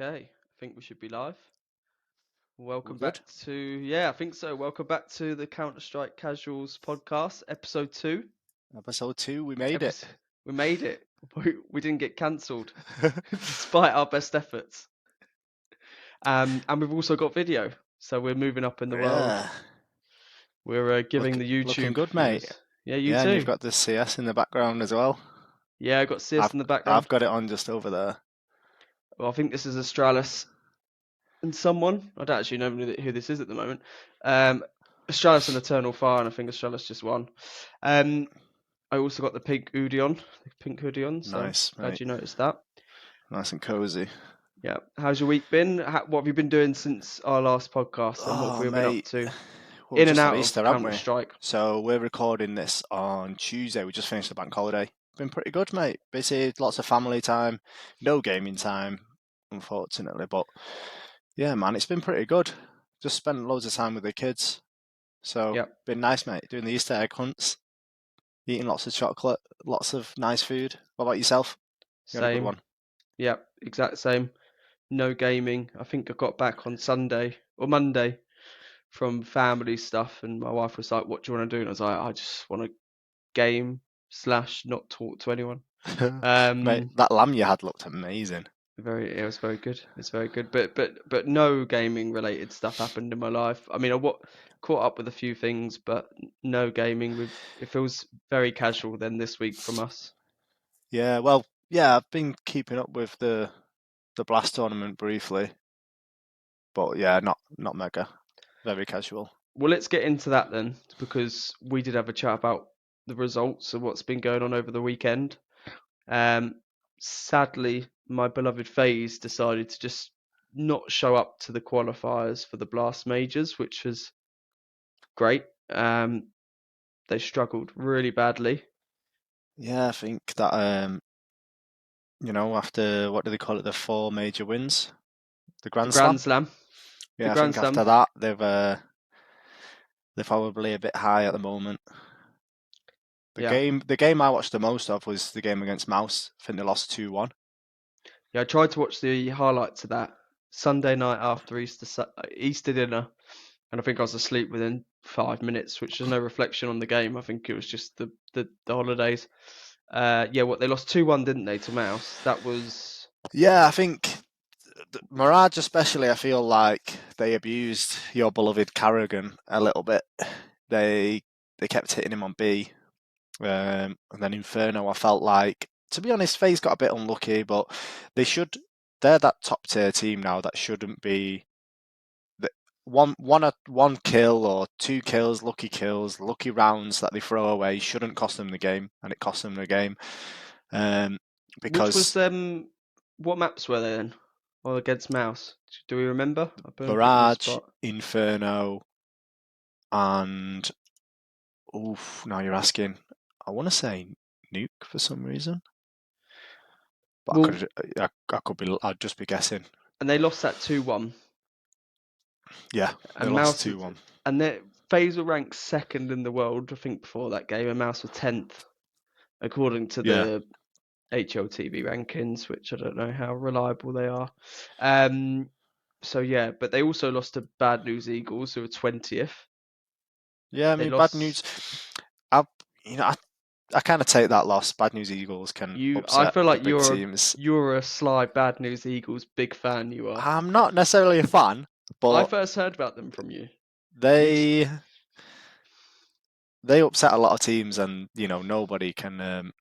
Okay, I think we should be live. Welcome good? back to, I think so. Welcome back to the Counter-Strike Casuals podcast, episode 2. Episode 2, we made it. We made it. We didn't get cancelled, despite our best efforts. And we've also got video, so we're moving up in the world. Yeah. We're giving the YouTube Looking good, viewers. mate. Yeah, you Yeah, too. and you've got the CS in the background as well. Yeah, I got CS in the background. I've got it on just over there. Well, I think this is Astralis and someone. I don't actually know who this is at the moment. Astralis and Eternal Fire, and I think Astralis just won. I also got the pink hoodie on, so Nice, glad mate. you noticed that. Nice and cozy. Yeah. How's your week been? What have you been doing since our last podcast, and what have we been up to? Well, In and just out had of Easter, haven't we? Counter-Strike. So we're recording this on Tuesday. We just finished the bank holiday. Been pretty good, mate. Busy, lots of family time, no gaming time, unfortunately. But yeah, man, it's been pretty good. Just spent loads of time with the kids. So Yep. been nice, mate. Doing the Easter egg hunts. Eating lots of chocolate, lots of nice food. What about yourself? You had a good Same. one. Yep, exact same. No gaming. I think I got back on Sunday or Monday from family stuff, and my wife was like, "What do you want to do?" And I was like, "I just want to game / not talk to anyone." Mate, that lamb you had looked amazing. It was very good. It's very good, but no gaming related stuff happened in my life. I mean, caught up with a few things, but no gaming. It feels very casual then this week from us. Yeah, well, yeah, I've been keeping up with the Blast tournament briefly, but yeah, not mega, very casual. Well, let's get into that then, because we did have a chat about the results of what's been going on over the weekend. Sadly, my beloved FaZe decided to just not show up to the qualifiers for the Blast Majors, which was great. They struggled really badly. Yeah, I think that after what do they call it, the 4 major wins, the Grand The Slam. Grand Slam. Yeah, The I Grand think Slam. after that they're probably a bit high at the moment. The game I watched the most of was the game against Mouse. I think they lost 2-1. Yeah, I tried to watch the highlights of that Sunday night after Easter dinner, and I think I was asleep within 5 minutes, which is no reflection on the game. I think it was just the holidays. They lost 2-1, didn't they, to Mouse? That was. Yeah, I think Mirage especially, I feel like they abused your beloved Carrigan a little bit. They kept hitting him on B. And then Inferno, I felt like, to be honest, FaZe got a bit unlucky, but they're that top tier team now that shouldn't be one kill or 2 kills, lucky rounds that they throw away shouldn't cost them the game, and it cost them the game. Which was Because what maps were they then? Or against Mouse? Do we remember? I put you on the Mirage, spot. Inferno, and now you're asking. I want to say Nuke for some reason, but Well, I'd just be guessing. and they lost that 2-1. Yeah, they And lost Mouse 2-1. and FaZe were ranked second in the world, I think, before that game, and Mouse were 10th, according to Yeah, the HLTV rankings, which I don't know how reliable they are. But they also lost to Bad News Eagles, who were 20th. yeah. I They mean, lost. bad news. I kind of take that loss. Bad News Eagles can I upset feel like the big teams. you're a sly Bad News Eagles big fan. You are. I'm not necessarily a fan, I but first heard about them from you. they upset a lot of teams, and nobody can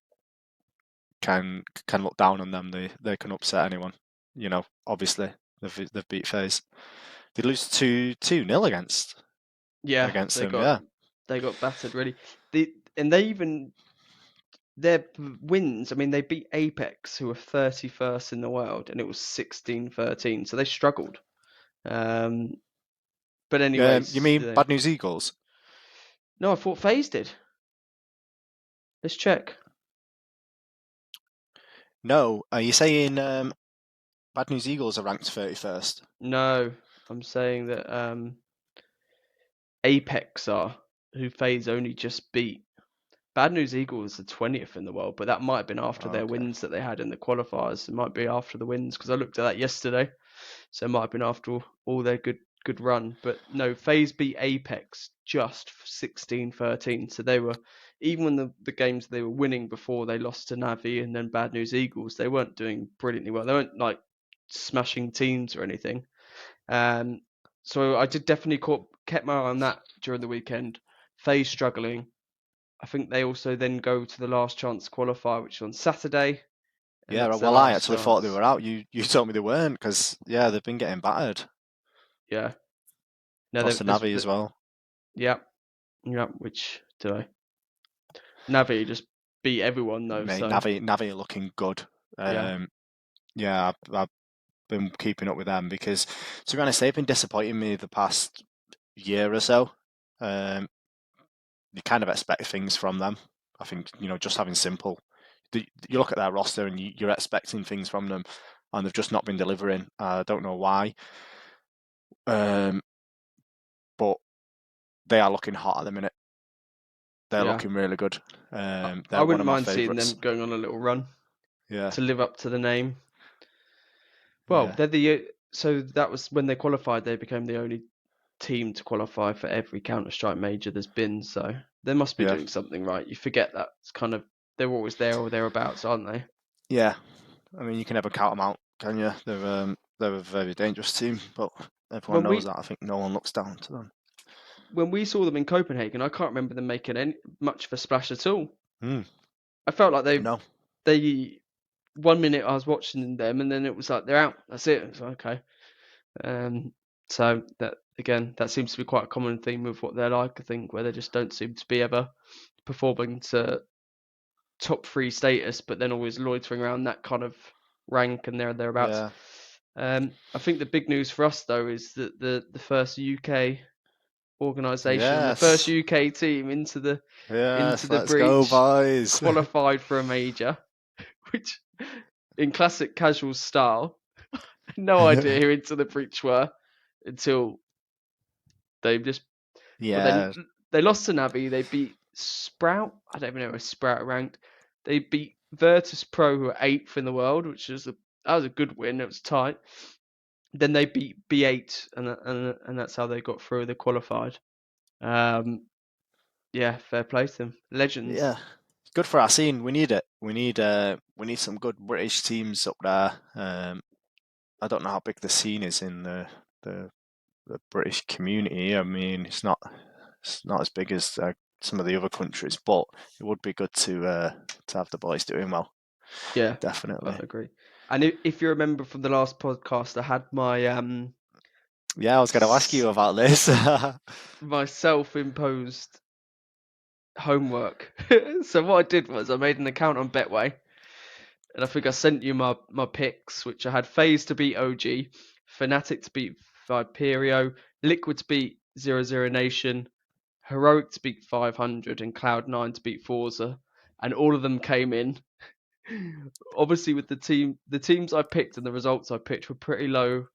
look down on them. They can upset anyone. Obviously they've beat FaZe. They lose 2-0 against them. Yeah, They got battered really. Their wins. I mean, they beat Apex, who were 31st in the world, and it was 16-13. So they struggled. But anyways, you mean Bad News Eagles? No, I thought FaZe did. Let's check. No, are you saying Bad News Eagles are ranked 31st? No, I'm saying that Apex are, who FaZe only just beat. Bad News Eagles are 20th in the world, but that might have been after their Okay. wins that they had in the qualifiers. It might be after the wins, because I looked at that yesterday. So it might have been after all their good run. But no, FaZe beat Apex just 16-13. So they were, even when the games they were winning before they lost to Navi and then Bad News Eagles, they weren't doing brilliantly well. They weren't like smashing teams or anything. So I did definitely kept my eye on that during the weekend. FaZe struggling. I think they also then go to the last chance qualifier, which is on Saturday. And Yeah, that's their well, I last actually thought they chance. were out. You told me they weren't because they've been getting battered. Yeah. No, Lost to Navi as well. yeah. Yeah. Which do I? Navi just beat everyone though. Mate, So Navi are looking good. yeah. I've been keeping up with them because, to be honest, they've been disappointing me the past year or so. You kind of expect things from them. I think, just having simple. You look at their roster and you're expecting things from them, and they've just not been delivering. I don't know why, but they are looking hot at the minute. They're Yeah. looking really good. I They're one wouldn't of my mind seeing favourites. them going on a little run Yeah, to live up to the name. Well, yeah, they're so that was when they qualified. They became the only team to qualify for every Counter-Strike major there's been. So they must be yeah, doing something right. You forget that it's kind of they're always there or thereabouts, aren't they? yeah. I mean, you can never count them out, can you? They're a very dangerous team, but everyone When knows we that. I think no one looks down to them. when we saw them in Copenhagen, I can't remember them making much of a splash at all. Hmm. I felt like No. they 1 minute I was watching them and then it was like they're out. That's it. It's like, okay. Um, so that again, that seems to be quite a common theme with what they're like. I think where they just don't seem to be ever performing to top three status, but then always loitering around that kind of rank and thereabouts. Yeah. I think the big news for us though is that the first UK organisation, the first Yes. UK team into Yes. the Let's go, breach boys. qualified for a major, which in classic casual style, no idea who Into the Breach were until they just. Well, Yeah. they lost to Navi. They beat Sprout. I don't even know if Sprout are ranked. They beat Virtus Pro, who are eighth in the world, which is that was a good win. It was tight. Then they beat B8, and that's how they got through. They qualified. Um, yeah, fair play to them. Legends. Yeah. Good for our scene. We need it. We need some good British teams up there. I don't know how big the scene is in the, the British community. I mean, it's not as big as some of the other countries, but it would be good to have the boys doing well. Yeah, I Definitely. agree. And if you remember from the last podcast, I had Yeah, I was going to ask you about this. my self-imposed homework. So what I did was I made an account on Betway, and I think I sent you my picks, which I had FaZe to beat OG, Fnatic to beat Viperio, Liquid to beat 00 Nation, Heroic to beat 500, and Cloud9 to beat Forza, and all of them came in. Obviously, with the teams I picked and the results I picked were pretty low.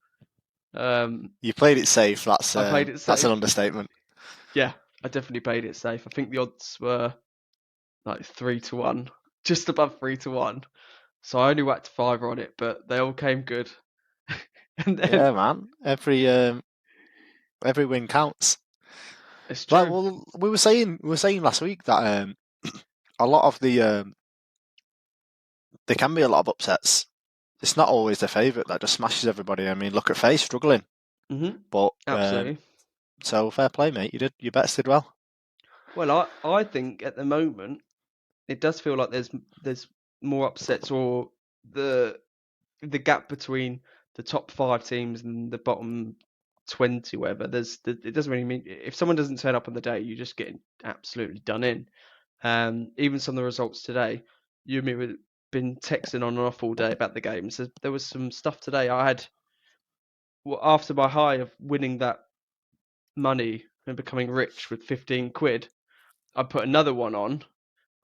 You played it safe. I played it That's an safe. understatement. Yeah, I definitely played it safe. I think the odds were like 3-1, just above 3-1. So I only whacked fiver on it, but they all came good. And then Yeah, man. Every win counts. it's Like, true. well, we were saying last week that a lot of there can be a lot of upsets. It's not always the favourite that just smashes everybody. I mean, look at FaZe struggling, but Absolutely. so fair play, mate. Your bets did well. Well, I think at the moment it does feel like there's more upsets or the the gap between the top five teams and the bottom 20, whatever. It doesn't really mean if someone doesn't turn up on the day, you're just getting absolutely done in. Even some of the results today, you and me have been texting on and off all day about the games. There was some stuff today. I had after my high of winning that money and becoming rich with 15 quid. I put another one on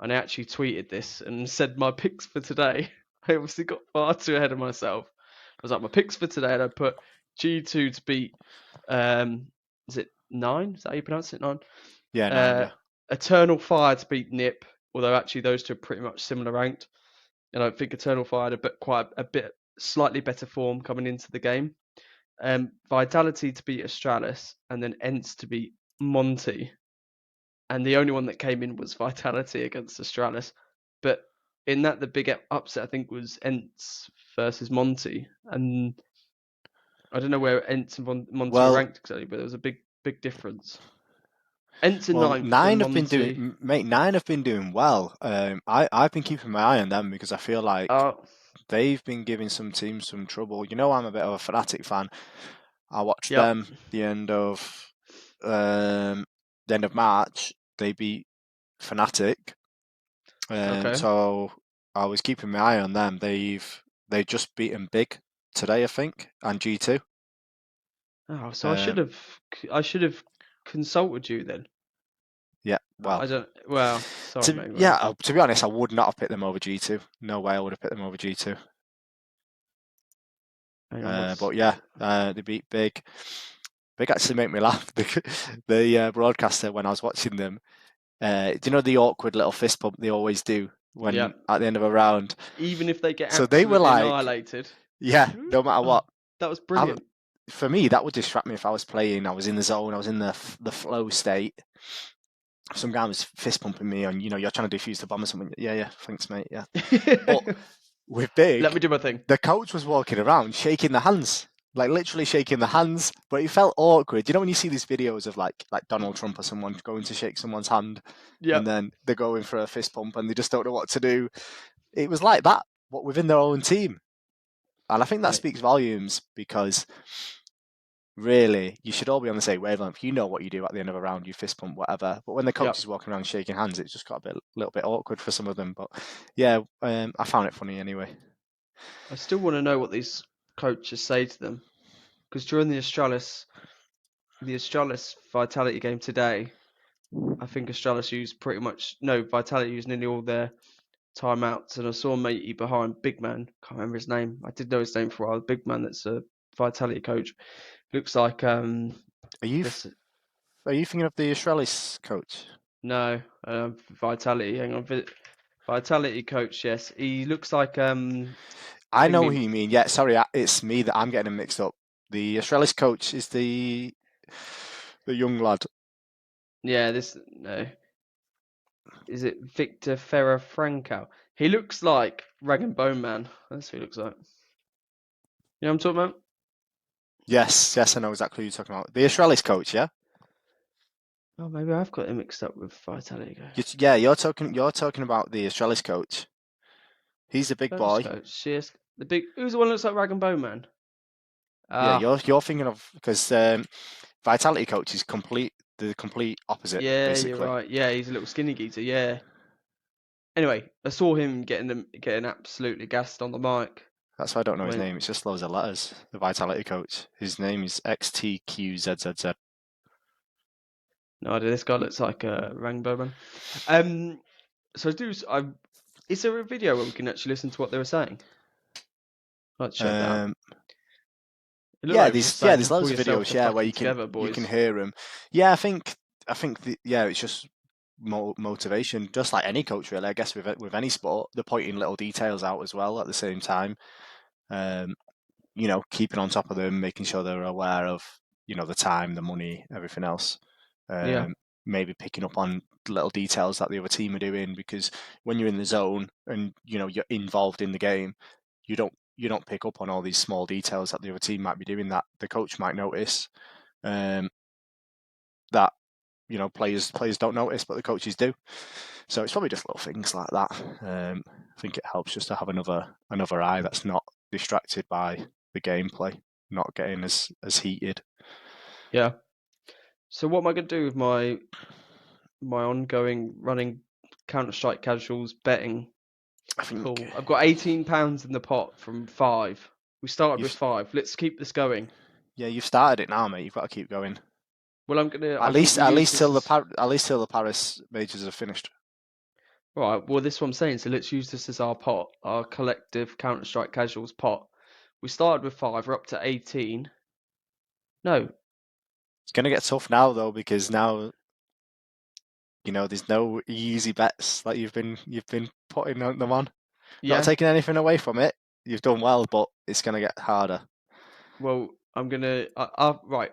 and I actually tweeted this and said my picks for today. I obviously got far too ahead of myself. I was like, my picks for today, and I put G2 to beat, is it 9? Is that how you pronounce it? 9? Yeah, nine. Uh, Yeah, Eternal Fire to beat Nip, although actually those two are pretty much similar ranked. And I think Eternal Fire had quite a bit slightly better form coming into the game. Vitality to beat Astralis, and then Ents to beat Monty. And the only one that came in was Vitality against Astralis. But in that, the big upset, I think, was Ents versus Monty. And I don't know where Ents and Monty were Well, ranked exactly, but there was a big difference. Ents in well, ninth and nine have been Monty. doing, mate. Nine have been doing well. I've been keeping my eye on them because I feel like Oh, they've been giving some teams some trouble. You know, I'm a bit of a Fnatic fan. I watched yep. them um, the end of March. They beat Fnatic. Okay. So I was keeping my eye on them. They just beaten Big today, I think, and G2. Oh, so Um, I should have consulted you then. yeah, well, I don't. Well, sorry, mate. Well, to be honest, I would not have picked them over G2. No way I would have picked them over G2. hang on. What's But yeah, they beat Big. Big actually made me laugh. The broadcaster, when I was watching them, do you know the awkward little fist pump they always do when yep. at the end of a round? Even if they get So they were absolutely like, annihilated. yeah, no matter Oh, what. that was I, brilliant. for me, that would distract me if I was playing. I was in the zone. I was in the flow state. Some guy was fist pumping me, and you're trying to defuse the bomb or something. Yeah, yeah, thanks, mate. Yeah, but with Let me Big, do my thing. the coach was walking around shaking the hands, like literally shaking the hands. But it felt awkward. You know when you see these videos of like Donald Trump or someone going to shake someone's hand, and Yep. then they're going for a fist pump and they just don't know what to do. It was like that, but within their own team, and I think that Mate. speaks volumes because really, you should all be on the same wavelength. You know what you do at the end of a round, you fist pump, whatever. But when the coach Yep. is walking around shaking hands, it's just got a little bit awkward for some of them. But yeah, I found it funny anyway. I still want to know what these coaches say to them because during the Astralis Vitality game today, I think Astralis used Vitality used nearly all their timeouts, and I saw matey behind Big Man. Can't remember his name. I did know his name for a while. Big Man, that's a Vitality coach. Looks like Are you this. are you thinking of the Australis coach? No, Vitality. Hang on, Vitality coach. Yes, he looks like I know who thingy. you mean. Yeah, sorry, it's me that I'm getting them mixed up. The Australis coach is the young lad. Yeah, this no. Is it Victor Ferrer-Franco? He looks like Rag and Bone Man. That's who he looks like. You know what I'm talking about? Yes, yes, I know exactly who you're talking about. The Australis coach, yeah. Oh, maybe I've got him mixed up with Vitality. Yeah, you're talking about the Australis coach. He's a big Australis boy. coach. Yes, the big. Who's the one that looks like Rag and Bone Man? Yeah, Ah, you're thinking of because Vitality coach is the complete opposite, yeah, you're basically. right. Yeah, he's a little skinny geezer. Yeah. Anyway, I saw him getting absolutely gassed on the mic That's why I don't know his when. name. It's just loads of letters. The Vitality coach. His name is XTQZZZ. No idea. This guy looks like Rag and Bone Man. Um. So I. Is there a video where we can actually listen to what they were saying? Let's check that out. Um, It looked yeah, like he was just saying, there's "Pull loads of yourself videos. the Yeah, where fucking you can together, boys." hear him. Yeah, yeah, it's just motivation, just like any coach really. I guess with any sport, they're pointing little details out as well at the same time. Um, keeping on top of them, making sure they're aware of, the time, the money, everything else. Yeah, Maybe picking up on little details that the other team are doing because when you're in the zone and you're involved in the game, you don't pick up on all these small details that the other team might be doing that the coach might notice. That players don't notice, but the coaches do. So it's probably just little things like that. I think it helps just to have another eye that's not distracted by the gameplay, not getting as heated. yeah. So what am I gonna do with my ongoing running Counter-Strike casuals betting I think, pool? I've got £18 in the pot from 5. We started with you've 5. Let's keep this going. yeah, you've started it now, mate. You've got to keep going. Well, At I think least we at use least this till as the Paris majors are finished. right. Well, this is what I'm saying. So let's use this as our pot, our collective Counter-Strike casuals pot. We started with 5. We're up to 18. No, It's gonna get tough now though because now there's no easy bets that you've been putting them on. Not yeah. taking anything away from it. You've done well, but it's gonna get harder. Well, I'm gonna. Right.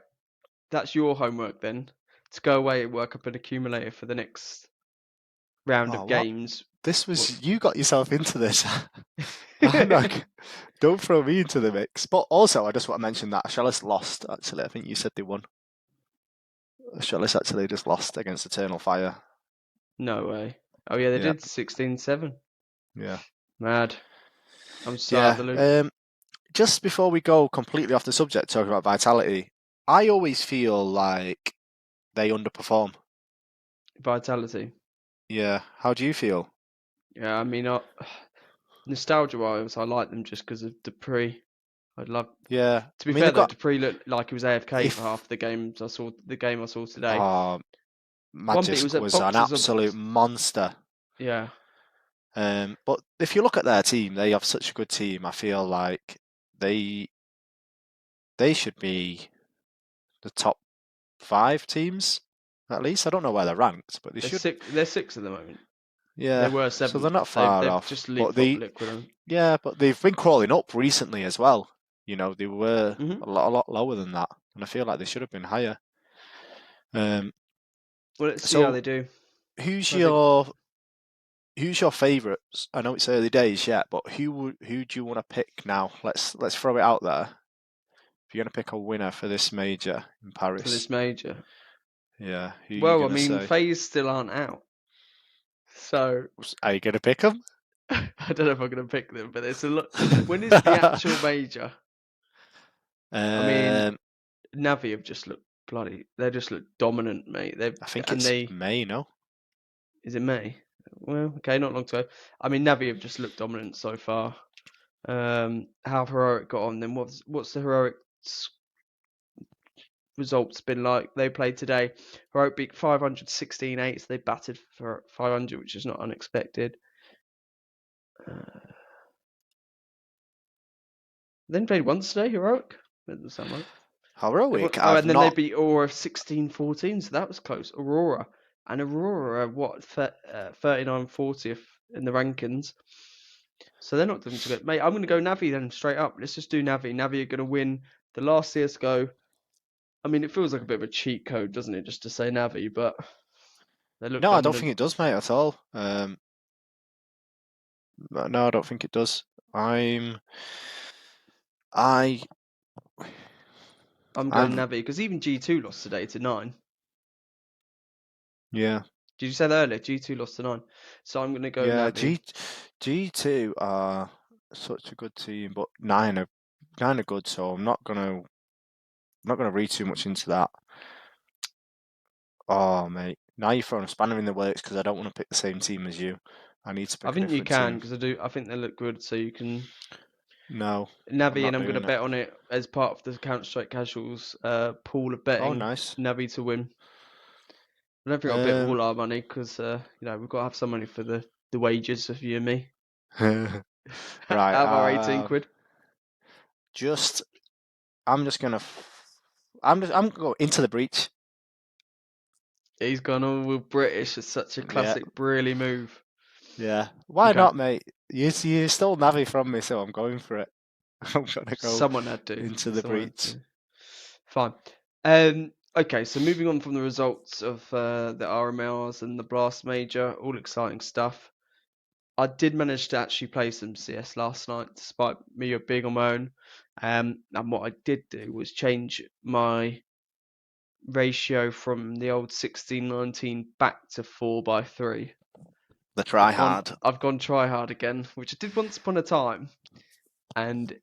That's your homework then. To go away and work up an accumulator for the next round Oh, of what? games. This What? was you got yourself into this. I'm not. Don't throw me into the mix. But also, I just want to mention that Shellis lost. Actually, I think you said they won. Shellis actually just lost against Eternal Fire. No way. Oh yeah, they Yeah, did 16-7. yeah, Mad. I'm so out of yeah. the loop. Just before we go completely off the subject, talking about Vitality, I always feel like they underperform. Vitality. Yeah. How do you feel? Yeah, I mean, nostalgia-wise, I like them just because of Dupree. I'd love. Yeah. To I be mean, fair they've though, got Dupree looked like he was AFK for if half the games I saw. The game I saw today. One bit he Magisk was at was an boxes or absolute box. monster. Yeah, But if you look at their team, they have such a good team. I feel like they they should be the top 5 teams at least. I don't know where they're ranked, but they they're should. six. They're six at the moment. They Yeah, were so they're not seventh. far They've off. just But leapfrogged Liquid on. but they've been crawling up recently as well. You know, they were Hmm. a lot lower than that, and I feel like they should have been higher. Um, Well, let's see how so they do. who's I think your who's your favourites? I know it's early days yet, but who do you want to pick now? Let's throw it out there. If you're gonna pick a winner for this major in for Paris, this major. yeah, who are you Well, I gonna mean, say? FaZe still aren't out, so Are you gonna pick them? I don't know if I'm going to pick them. But there's a lot. When is the actual major? I mean, um, Navi have just looked bloody. They just look dominant, mate. I think And it's they May, no? is it May? Well, okay, not long to go. I mean, Navi have just looked dominant so far. How have Heroic got on? Then what's the Heroic results been like? They played today. Heroic beat 516-8, so they battered for 500, which is not unexpected. Then played once today, Heroic. That doesn't sound right. Heroic, Oh, I've and then they not. beat Aurora 16-14, so that was close. Aurora. And Aurora are what, 39-40th in the rankings. So they're not doing too good. Mate, I'm going to go Navi then, straight up. Let's just do Navi. Navi are going to win the last CSGO. I mean, it feels like a bit of a cheat code, doesn't it, just to say Navi, but they look No, I don't think dominant. it does, mate, at all. No, I don't think it does. I I'm going I'm Navi, because even G2 lost today to 9. yeah. Did you say that earlier? G2 lost to 9. So I'm going to go Yeah, Navi. G2 are such a good team, but nine are good, so I'm not gonna read too much into that. Oh mate, now you're throwing a spanner in the works because I don't want to pick the same team as you. I need to I pick a think you different can, team. because I think they look good, so you can No, I'm Navi, and not I'm going to doing it. bet on it as part of the Counter Strike Casuals pool of Oh, betting nice. Navi to win. I don't think I'll bet Um, all our money because we've got to have some money for the wages of you and me. right. Have our 18 quid. Just I'm just gonna. I'm gonna go into the breach. He's gone all with British. It's such a Yeah, classic Brly move. yeah. Why Okay, not, mate? You stole Navi from me, so I'm going for it. I'm gonna go someone had to. into the Someone had breach. to. Fine. Okay, so moving on from the results of the RMLs and the Blast Major, all exciting stuff. I did manage to actually play some CS last night, despite me being on my own. And what I did do was change my ratio from the old 16-19 back to 4x3. The try hard. I've gone try hard again, which I did once upon a time, and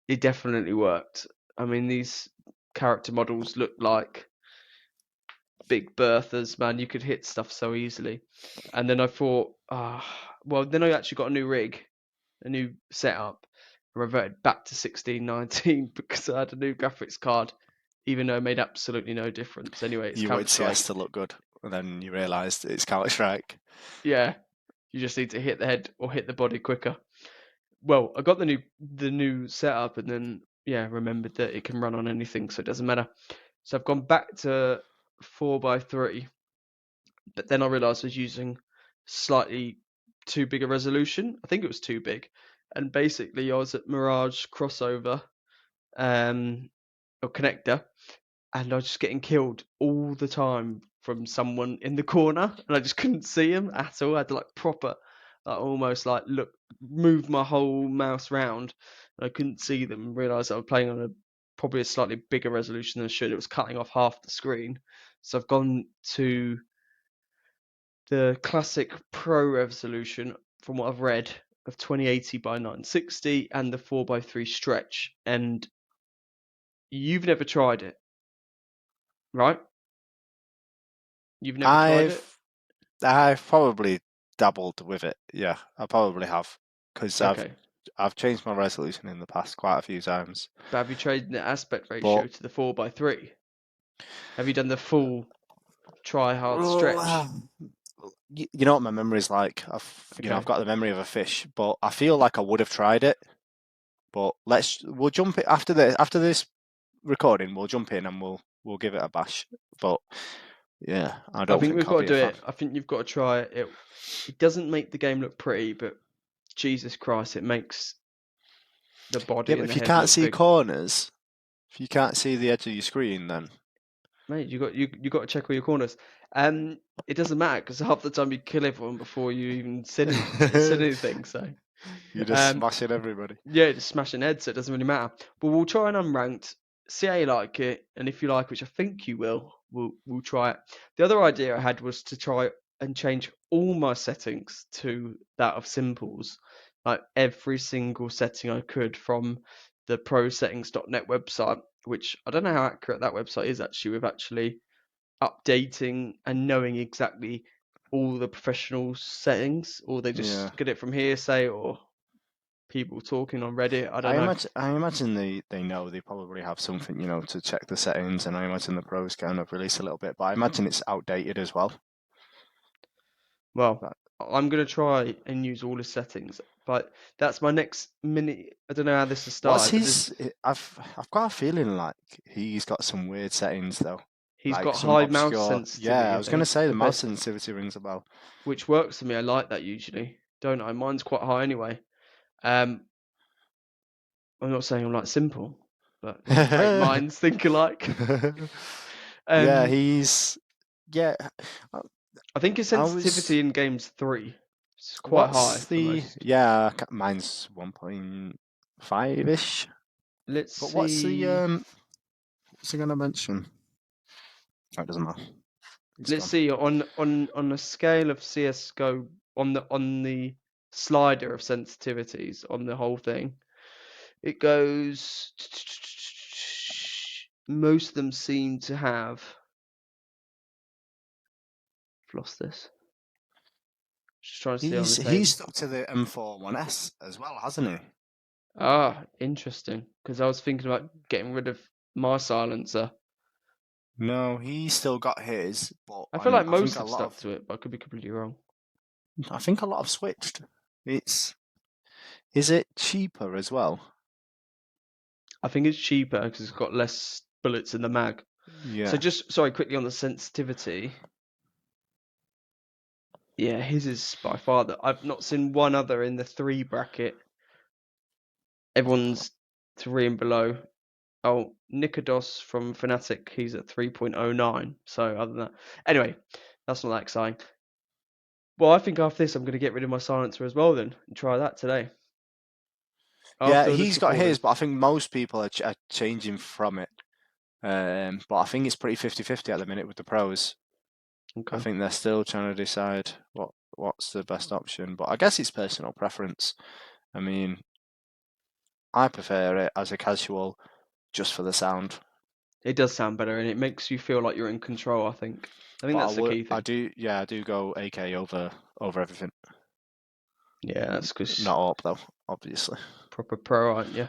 it definitely worked. I mean, these character models look like big Berthas, man. You could hit stuff so easily. And then I thought, well, then I actually got a new rig, a new setup, and reverted back to 1619 because I had a new graphics card, even though it made absolutely no difference. Anyway, it's You Counter wanted CS Strike. to look good, and then you realised it's Counter Strike. Yeah, you just need to hit the head or hit the body quicker. Well, I got the new setup, and then remembered that it can run on anything, so it doesn't matter. So I've gone back to 4x3, but then I realised I was using slightly too big a resolution. I think it was too big, and basically I was at Mirage crossover, or connector, and I was just getting killed all the time from someone in the corner, and I just couldn't see him at all. I had to like proper, like almost like move my whole mouse round, and I couldn't see them. And realised I was playing on probably a slightly bigger resolution than I should. It was cutting off half the screen, so I've gone to the classic Pro resolution from what I've read of 2080 by 960 and the 4:3 stretch. And you've never tried it, right? You've never tried it? I've probably dabbled with it. Yeah, I probably have because Okay. I've changed my resolution in the past quite a few times. But have you changed the aspect ratio But to the 4:3? Have you done the full try hard stretch? you know what my memory's like. I've Okay. got the memory of a fish, but I feel like I would have tried it. But we'll jump it after this recording. We'll jump in and we'll give it a bash. But yeah, I I don't think think we've I'll got to be a do fan. it. I think you've got to try it. It doesn't make the game look pretty, but Jesus Christ, it makes the Yeah, body but and the if you head can't look see big. corners, if you can't see the edge of your screen, then Mate, you got to check all your corners. It doesn't matter because half the time you kill everyone before you even said anything. So, you're just um, smashing everybody. yeah, just smashing heads, so it doesn't really matter. But we'll try an unranked, see how you like it, and if you like, which I think you will, we'll try it. The other idea I had was to try and change all my settings to that of simples, like every single setting I could from the prosettings.net website, which I don't know how accurate that website is actually with actually updating and knowing exactly all the professional settings, or they Yeah. just get it from hearsay or people talking on Reddit. I don't know. I imagine they know they probably have something, to check the settings, and I imagine the pros kind of release a little bit, but I imagine it's outdated as well. Well, But I'm gonna try and use all the settings, but that's my next mini. I don't know how this has what's started, but this I've got a feeling like he's got some weird settings though. he's Like got some high mouse obscure, yeah, sensitivity. I I was gonna think say the compared mouse to sensitivity rings a bell. which works for me. I like that usually, don't I? Mine's quite high anyway. Um, I'm not saying I'm like simple, but great minds think alike. Yeah, Um, yeah. I I think his I was sensitivity in game's 3. It's quite high for most. mine's 1.5-ish. Let's But see. what's he gonna mention? Oh, it doesn't matter. It's Let's gone. see on a scale of CS:GO on the slider of sensitivities on the whole thing. It goes. Most of them seem to have. I've lost this. Just trying to see on the He's table. stuck to the M41S as well, hasn't he? Ah, interesting. Because I was thinking about getting rid of my silencer. No, he's still got his, but I feel like I think most a have lot stuck of to it, but I could be completely wrong. switched. It's is it cheaper as well? I think it's cheaper because it's got less bullets in the mag. So Yeah. just sorry, quickly on the sensitivity. Yeah, his is by far that I've not seen one other in the 3 bracket. Everyone's 3 and below. Oh, Nikodos from Fnatic, he's at 3.09. So other than that, anyway, that's not that exciting. Well, I think after this, I'm going to get rid of my silencer as well then and try that today. Yeah, After this he's got recording. his, but I think most people are changing from it. But I think it's pretty 50-50 at the minute with the pros. I Okay. think they're still trying to decide what's the best option, but I guess it's personal preference. I mean, I prefer it as a casual just for the sound. It does sound better and it makes you feel like you're in control, I think. I think But that's the key thing. I do go AK over everything. Yeah, that's because Not AWP though, obviously. proper pro, aren't you?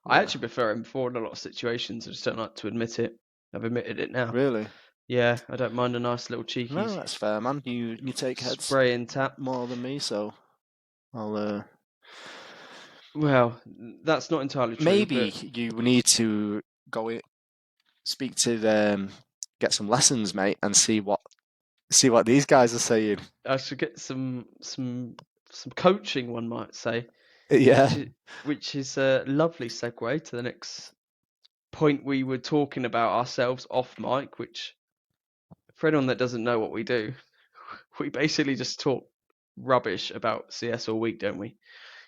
I Yeah. actually prefer him before in a lot of situations. I just don't like to admit it. I've admitted it now. Really? Yeah, I don't mind a nice little cheeky No, that's fair, man. You take heads spray and tap. more than me, so I'll Well, that's not entirely true, maybe but you need to speak to them, get some lessons, mate, and see what these guys are saying. I should get some coaching, one might say, Yeah. which is a lovely segue to the next point we were talking about ourselves off mic, which for anyone that doesn't know what we do, we basically just talk rubbish about CS all week, don't we?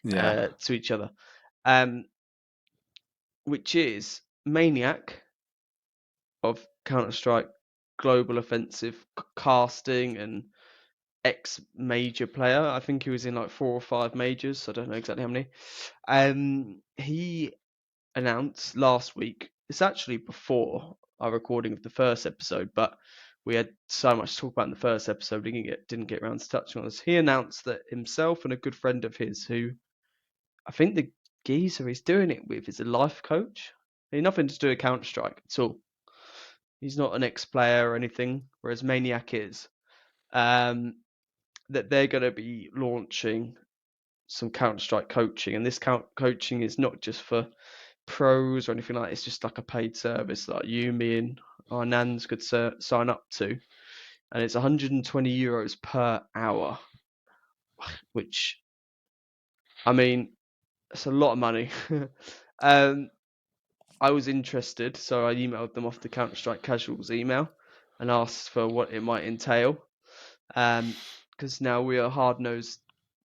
Yeah. To each other. Which is Maniac of Counter-Strike Global Offensive casting and ex-major player. I think he was in like 4 or 5 majors. So I don't know exactly how many. He announced last week. It's actually before our recording of the first episode, but we had so much to talk about in the first episode, didn't get around to touching on this. He announced that himself and a good friend of his, who I think the geezer he's doing it with, is a life coach. He had nothing to do with Counter Strike at all. He's not an ex-player or anything, whereas Maniac is. That they're going to be launching some Counter Strike coaching, and this coaching is not just for pros or anything like that. It's just like a paid service that you, me, and our nans could sign up to, and it's 120 euros per hour, which, I mean, it's a lot of money. I was interested, so I emailed them off the Counter Strike Casuals email and asked for what it might entail. Because now we are hard-nosed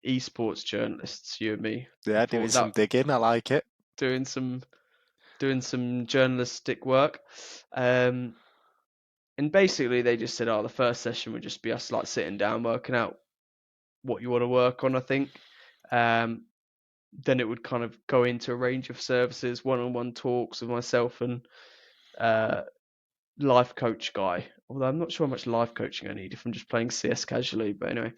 esports journalists, you and me. Yeah, doing some digging. I like it. Doing some journalistic work. And basically they just said, the first session would just be us like sitting down, working out what you want to work on, I think. Then it would kind of go into a range of services, one-on-one talks with myself and life coach guy. Although I'm not sure how much life coaching I need if I'm just playing CS casually. But anyway,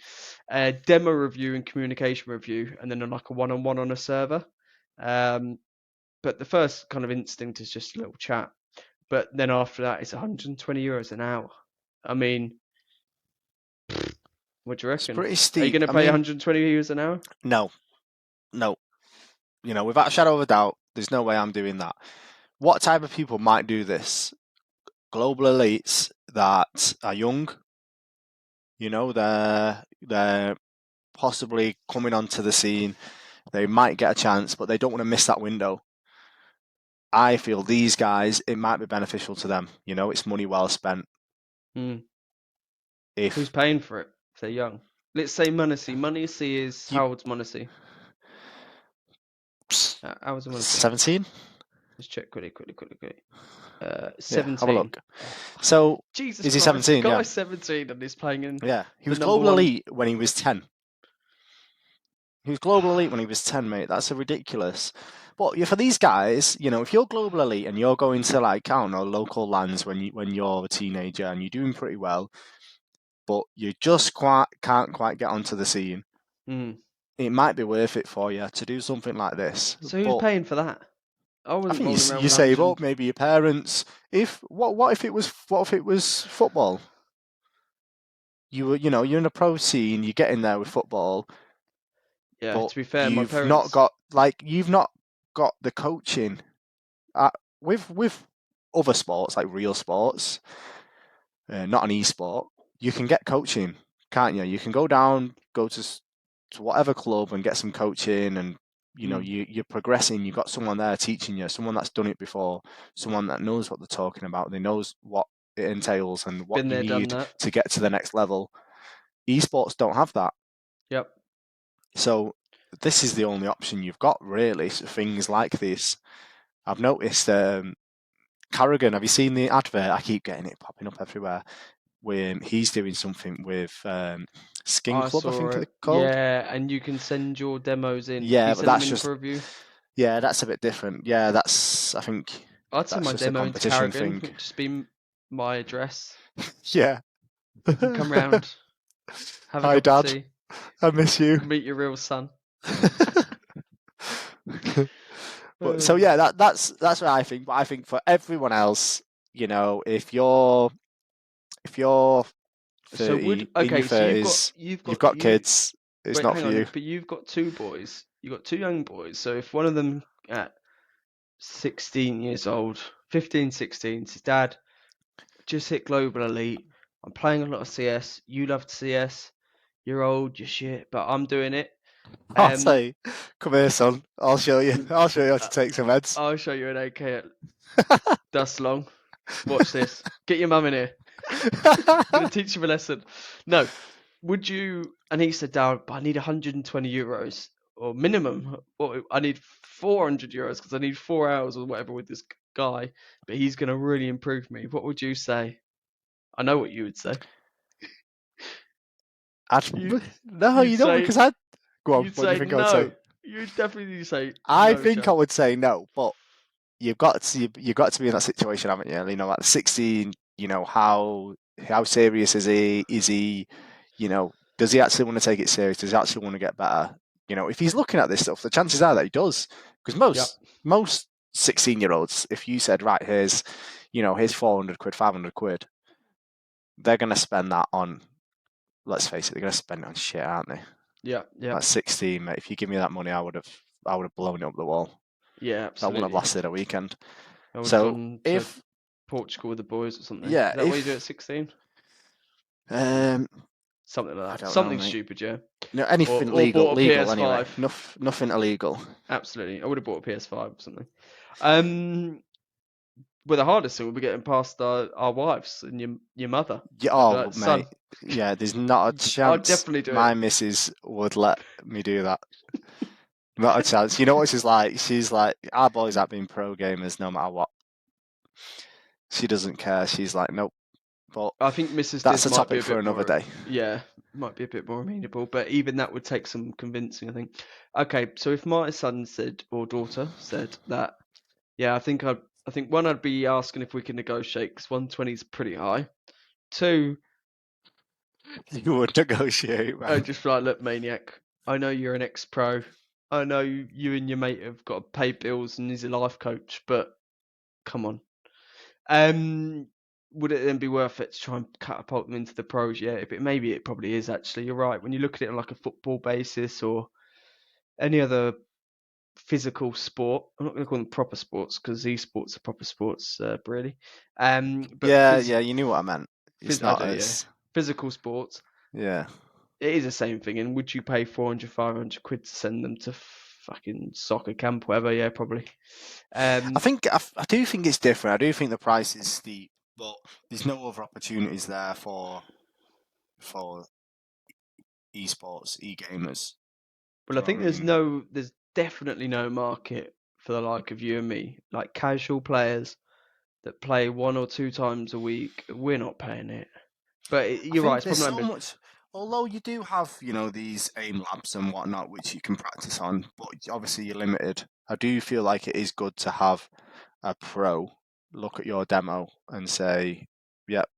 demo review and communication review, and then like a one-on-one on a server. But the first kind of instinct is just a little chat. But then after that, it's 120 euros an hour. I mean, what do you reckon? It's pretty steep. Are you going to pay 120 euros an hour? No. Without a shadow of a doubt, there's no way I'm doing that. What type of people might do this? Global elites that are young. They're possibly coming onto the scene. They might get a chance, but they don't want to miss that window. I feel these guys, it might be beneficial to them. It's money well spent. Who's paying for it if they're young? Let's say Munacy. Munacy is, how old's Munacy? How old's Munacy? 17? Let's check quickly. 17. Yeah, have a look. So, Jesus is he Christ, 17? The guy's 17 and he's playing in. Yeah, he was global elite when he was 10. He was global elite when he was 10, mate. That's ridiculous. But for these guys, if you're global elite and you're going to local lands when you're a teenager and you're doing pretty well, but you just can't quite get onto the scene, it might be worth it for you to do something like this. So who's paying for that? I think you save up, maybe your parents. What if it was football? You're in a pro scene, you get in there with football. Yeah, to be fair, you've not got the coaching with other sports like real sports, not an e-sport. You can get coaching, can't you? You can go to whatever club and get some coaching, and you're progressing. You've got someone there teaching you, someone that's done it before, someone that knows what they're talking about. They knows what it entails and what you need to get to the next level. Esports don't have that. Yep. So this is the only option you've got, really. So things like this. I've noticed Carrigan. Have you seen the advert? I keep getting it popping up everywhere. He's doing something with Skin Club, I think it's called. Yeah, and you can send your demos in. Yeah, but that's just for review. Yeah, that's a bit different. Yeah, I think I'd send my demo into Carrigan. Just be my address. Yeah. You can come round. Have a Hi, cup of Dad. tea. I miss you. Meet your real son. But so yeah, that's what I think. But I think for everyone else, if you're 30, in your 30s, you've got kids, it's not for you. But you've got 2 boys. You've got 2 young boys. So if one of them at 16 years old, 15, 16, says, Dad, just hit Global Elite. I'm playing a lot of CS. You love CS. You're old, you're shit, but I'm doing it. I'll say, come here, son. I'll show you. I'll show you how to take some heads. I'll show you an AK That's long. Watch this. Get your mum in here. I'm going to teach him a lesson. No. Would you, and he said, Darren, but I need 120 euros or minimum, or I need 400 euros because I need 4 hours or whatever with this guy, but he's going to really improve me. What would you say? I know what you would say. No, You'd you don't, say, because I'd go on. you'd What do you say think I would say? no. You'd definitely say I no, think I chance. would say no, but you've got to be in that situation, haven't you? You know, at 16, you know, how serious is he? Is he, you know, does he actually want to take it serious? Does he actually want to get better? You know, if he's looking at this stuff, the chances are that he does. Because Yep. most 16-year-olds, if you said, right, here's 400 quid, 500 quid, they're gonna spend that on. Let's face it, they're gonna spend it on shit, aren't they? Yeah. Yeah. At 16, mate, if you give me that money, I would have blown it up the wall. Yeah. That wouldn't have Absolutely. lasted a weekend. I would have So gone to if Portugal with the boys or something. yeah, Is that what you do at if 16? um, Something like I that. don't know, Something mate. stupid, yeah. No, anything Or legal, bought a legal anyway. PS5. Nothing illegal. Absolutely. I would have bought a PS5 or something. Well, the hardest thing will be getting past our wives and your mother. Yeah, They'll be oh, like, son, mate. Yeah, there's not a I'd chance definitely do my it. missus would let me do that. Not a chance. You know what she's like? She's like, our boys have been pro gamers no matter what. She doesn't care. She's like, nope. But I think Mrs. that's Diz a might be topic a for bit another more, day. yeah, might be a bit more amenable, but even that would take some convincing, I think. Okay, so if my son said or daughter said that, yeah, I think one, I'd be asking if we can negotiate because 120 is pretty high. Two, You would negotiate, I man. just be like, look, maniac, I know you're an ex-pro. I know you and your mate have got to pay bills and he's a life coach, but come on. Would it then be worth it to try and catapult them into the pros? Yeah, but maybe it probably is actually. You're right. When you look at it on like a football basis or any other physical sport, I'm not going to call them proper sports because esports are proper sports, really. But Yeah, you knew what I meant. It's I not do, yeah. as Physical sports, yeah. it is the same thing. And would you pay 400, 500 quid to send them to fucking soccer camp, whatever? Yeah, probably. I do think it's different. I do think the price is steep, but there's no other opportunities there for esports, e-gamers. Well, Do I you know think what I mean? there's definitely no market for the like of you and me, like casual players that play 1 or 2 times a week. We're not paying it. But I you're right. think It's there's probably so not. much. Although you do have, these aim labs and whatnot which you can practice on, but obviously you're limited. I do feel like it is good to have a pro look at your demo and say, "Yep,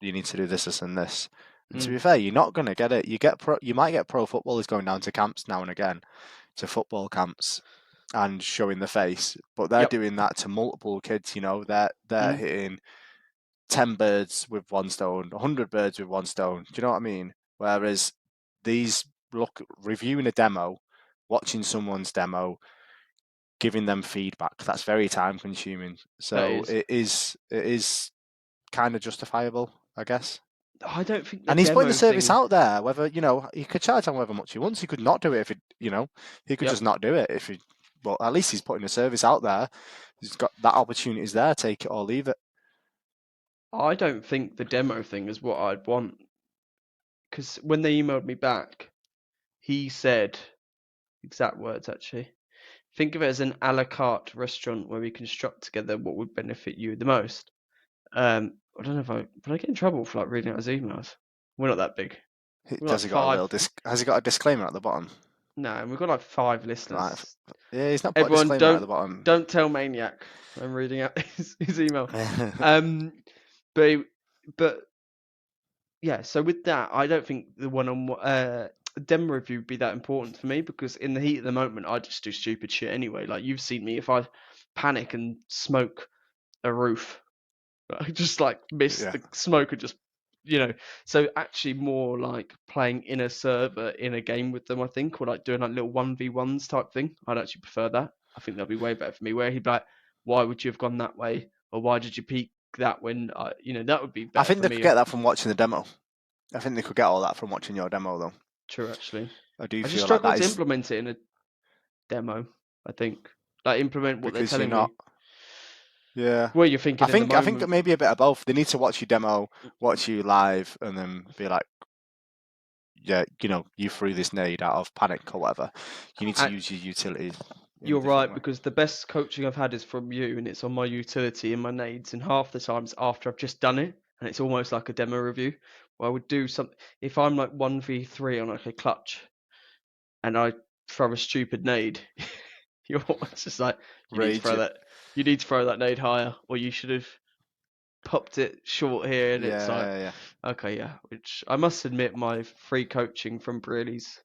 you need to do this and this." And to be fair, you're not going to get it. You might get pro footballers going down to camps now and again, to football camps, and showing the face, but they're Yep. doing that to multiple kids. They're Mm. hitting 10 birds with one stone, 100 birds with one stone. Do you know what I mean? Whereas these reviewing a demo, watching someone's demo, giving them feedback, that's very time consuming. That So is. it is kind of justifiable, I guess. I don't think the And he's putting the demo service thing. out there. Whether he could charge however much he wants. He could not do it if he could just Yep. not do it if he. But at least he's putting the service out there. He's got that opportunity is there. Take it or leave it. I don't think the demo thing is what I'd want because when they emailed me back, he said exact words actually. Think of it as an a la carte restaurant where we construct together what would benefit you the most. I don't know if would I get in trouble for like reading out his emails? We're not that big. We're like Has he got a five. little Has he got a disclaimer at the bottom? No, we've got like 5 Right. listeners. Yeah, he's not put a Everyone, disclaimer at the bottom. don't tell Maniac. I'm reading out his email. Um, but but yeah. So with that, I don't think the one on demo review would be that important for me because in the heat of the moment, I just do stupid shit anyway. Like you've seen me if I panic and smoke a roof. I just like miss Yeah. the smoke and just so actually more like playing in a server in a game with them, I think, or like doing like little 1v1s type thing. I'd actually prefer that. I think that'd be way better for me. Where he'd be like, why would you have gone that way? Or why did you peek that when that would be I better think for they could me. get that from watching the demo. I think they could get all that from watching your demo, though. True, actually. I do I just feel like struggle that to is implement it in a demo, I think. Like implement what they're because you're telling not me. Yeah. what you're thinking I in the think moment. maybe a bit of both. They need to watch your demo, watch you live, and then be like, yeah, you threw this nade out of panic or whatever. You need to And use your utility in a you're different right, way. because the best coaching I've had is from you, and it's on my utility and my nades, and half the times after I've just done it, and it's almost like a demo review, where I would do something. If I'm like 1v3 on like a clutch, and I throw a stupid nade, you're almost just like, you need to Rage throw it. that, you need to throw that nade higher, or you should have popped it short here, and it's like, Yeah. okay, yeah. Which I must admit, my free coaching from Brly's,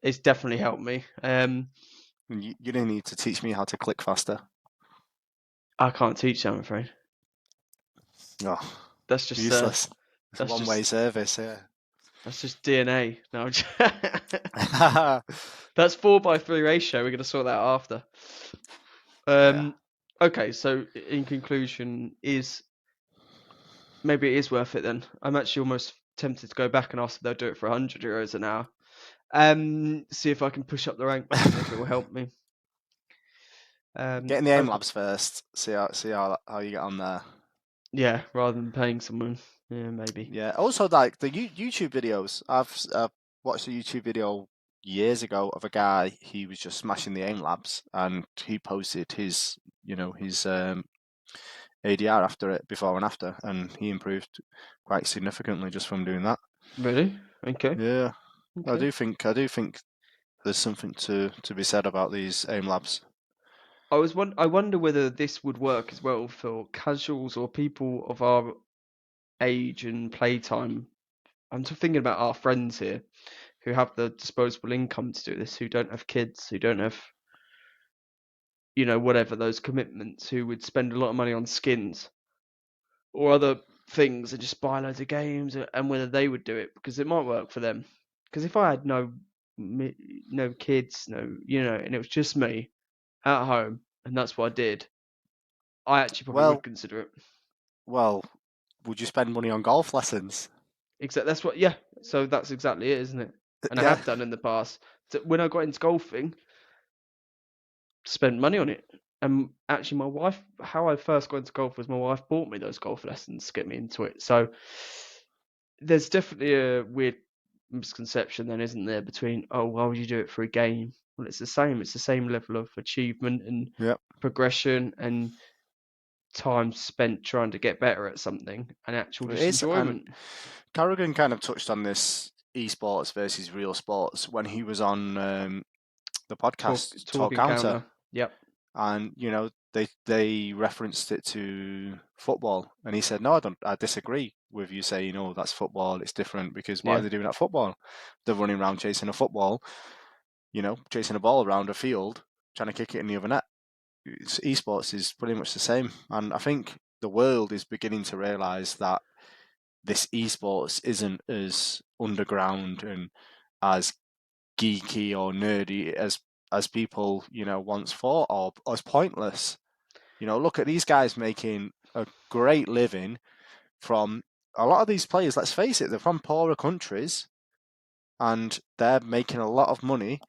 it's definitely helped me. And you don't need to teach me how to click faster. I can't teach that, I'm afraid. Oh, That's just useless. It's a that's one-way just service, yeah. that's just DNA. No, that's 4:3 ratio. We're gonna sort that out after. Yeah. Okay. So in conclusion, maybe it is worth it then. I'm actually almost tempted to go back and ask if they'll do it for €100 an hour. See if I can push up the ranks and if it will help me. Get in the aim Okay. labs first. See how you get on there. Yeah, rather than paying someone. Yeah, maybe. Yeah. Also, like the YouTube videos. I've watched a YouTube video years ago of a guy. He was just smashing the aim labs, and he posted his ADR after it, before and after, and he improved quite significantly just from doing that. Really? Okay. Yeah. Okay. I do think there's something to be said about these aim labs. I wonder whether this would work as well for casuals or people of our age and playtime. I'm just thinking about our friends here who have the disposable income to do this, who don't have kids, who don't have, whatever those commitments, who would spend a lot of money on skins or other things and just buy loads of games, and whether they would do it because it might work for them. Because if I had no kids, and it was just me at home, and that's what I did, I actually probably would Well, consider it. well, would you spend money on golf lessons? Except that's what, yeah. So that's exactly it, isn't it? And I Yeah. have done in the past. So when I got into golfing, spent money on it. And actually, my wife, how I first got into golf was my wife bought me those golf lessons to get me into it. So there's definitely a weird misconception then, isn't there, between, oh, why would you do it for a game? Well, it's the same. It's the same level of achievement and Yep. progression and time spent trying to get better at something and actual It just is, and enjoyment. Carrigan kind of touched on this esports versus real sports when he was on the podcast Talk Talk Counter, encounter. Yep. and they referenced it to football, and he said, "No, I don't. I disagree with you saying, oh, that's football. It's different because what are Yeah. they doing at football? They're running around chasing a football, chasing a ball around a field, trying to kick it in the other net. Esports is pretty much the same, and I think the world is beginning to realize that this esports isn't as underground and as geeky or nerdy as people once thought, or as pointless. Look at these guys making a great living from a lot of these players. Let's face it, they're from poorer countries, and they're making a lot of money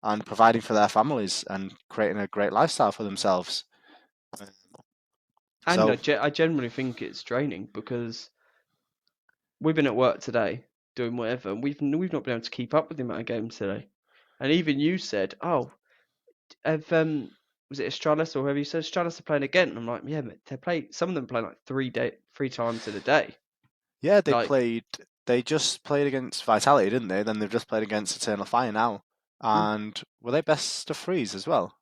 and providing for their families and creating a great lifestyle for themselves. And So I generally think it's draining because we've been at work today doing whatever, and we've not been able to keep up with the amount of games today. And even you said, "Oh, have was it Astralis or whoever you said Astralis are playing again?" And I'm like, "Yeah, but some of them play like 3 times in a day." yeah, Like, they just played against Vitality, didn't they? Then they've just played against Eternal Fire now. mm, And were they best of threes as well?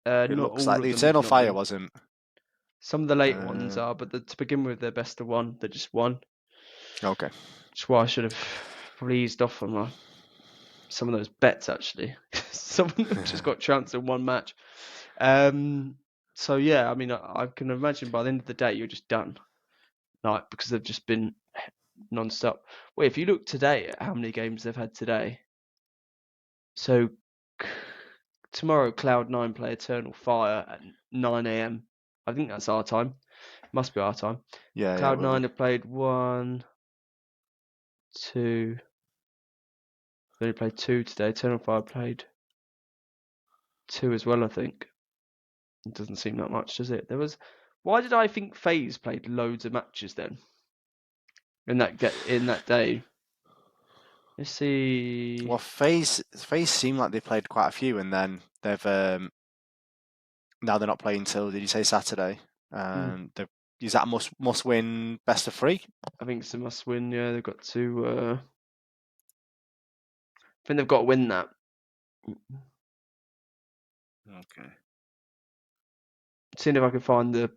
It not looks all like of the them have Eternal not Fire been. wasn't. Some of the later ones Uh, are, but to begin with, they're best of one. They're just one. okay. Which is why I should have probably eased off on some of those bets actually. Some of them just got trounced in one match. Um, so yeah, I mean, I can imagine by the end of the day you're just done, like because they've just been non-stop. Well, if you look today at how many games they've had today, so tomorrow Cloud9 play Eternal Fire at 9 a.m. I think that's our time. Must be our time. Yeah, it will Cloud9 be. have played one, two. They only played two today. Eternal Fire played two as well, I think. It doesn't seem that much, does it? Why did I think FaZe played loads of matches then? In that day. Let's see. Well, FaZe seem like they played quite a few, and then they've now they're not playing till, did you say Saturday? Is that a must win best of 3? I think it's a must win. Yeah, they've got to. I think they've got to win that. Okay. Seeing if I can find the.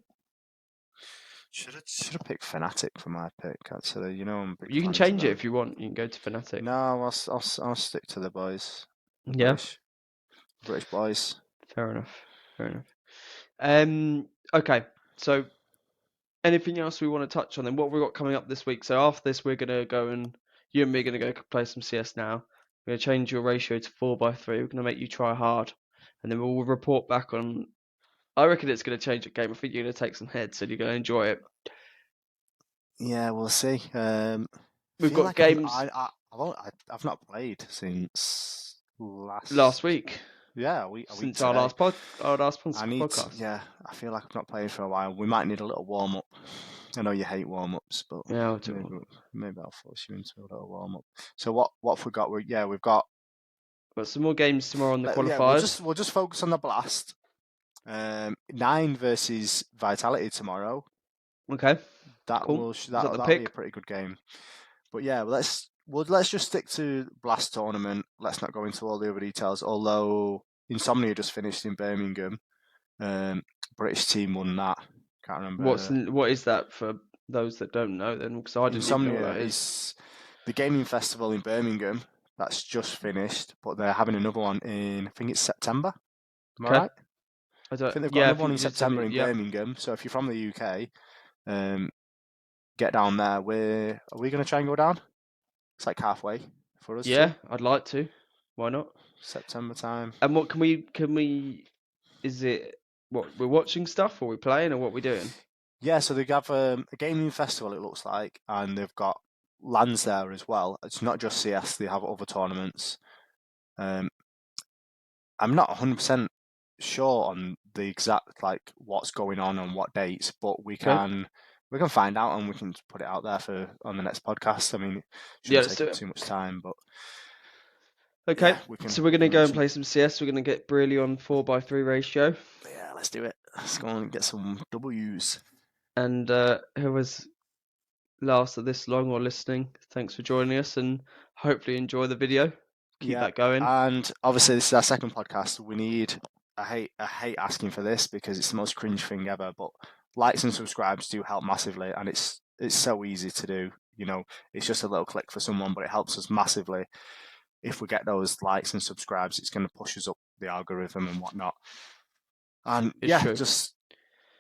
Should have picked Fnatic for my pick. Actually, I'm a big You can fan of change it them. if you want. You can go to Fnatic. No, I'll stick to the boys. The Yeah. British boys. Fair enough. Okay. So, anything else we want to touch on? Then what have we got coming up this week? So after this, we're gonna go and you and me are gonna go play some CS now. We're gonna change your ratio to 4x3. We're gonna make you try hard, and then we'll report back on. I reckon it's gonna change the game. I think you're gonna take some heads, and you're gonna enjoy it. Yeah, we'll see. We've Feel got like games I've not played since last week a week since today. our last podcast. Yeah, I feel like I've not played for a while. We might need a little warm up. I know you hate warm ups, but Yeah, I'll do it. maybe I'll force you into a little warm up. So what have we got? We've got Some more games tomorrow on the yeah. qualifiers. We'll just focus on the Blast. 9 versus Vitality tomorrow. Okay. That'll be a pretty good game. But yeah, let's just stick to Blast tournament. Let's not go into all the other details. Although Insomnia just finished in Birmingham, British team won that. Can't remember. What is that for those that don't know? Then, because I didn't even know what Insomnia that is. is the gaming festival in Birmingham. That's just finished, but they're having another one in, I think it's September. Am I right? I think they've got another one in September in Birmingham. So if you're from the UK, get down there. Are we going to try and go down? It's like halfway for us. Yeah, I'd like to. Why not? September time. And what can we? Is it what we're watching stuff, or we're playing, or what we're doing? Yeah, so they have a gaming festival. It looks like, and they've got LANs there as well. It's not just CS; they have other tournaments. I'm not 100% sure on the exact what's going on what dates, but we can find out and we can put it out there on the next podcast. I mean, it shouldn't take up too much time, but okay. Yeah, so we're gonna go and play some CS. We're gonna get Brly on 4x3 ratio. Yeah, let's do it. Let's go and get some W's. And whoever's lasted this long or listening, thanks for joining us, and hopefully enjoy the video. Keep that going. And obviously, this is our second podcast. We need. I hate asking for this because it's the most cringe thing ever. But likes and subscribes do help massively, and it's so easy to do. It's just a little click for someone, but it helps us massively. If we get those likes and subscribes, it's going to push us up the algorithm and whatnot. And just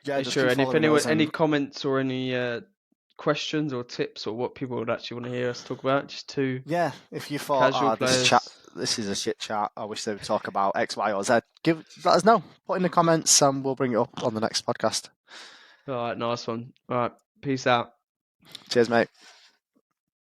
sure. And if anyone any comments or any questions or tips or what people would actually want to hear us talk about, just if you thought this is a shit chat, I wish they would talk about X, Y, or Z, let us know. Put in the comments and we'll bring it up on the next podcast. All right, nice one. All right, peace out. Cheers, mate.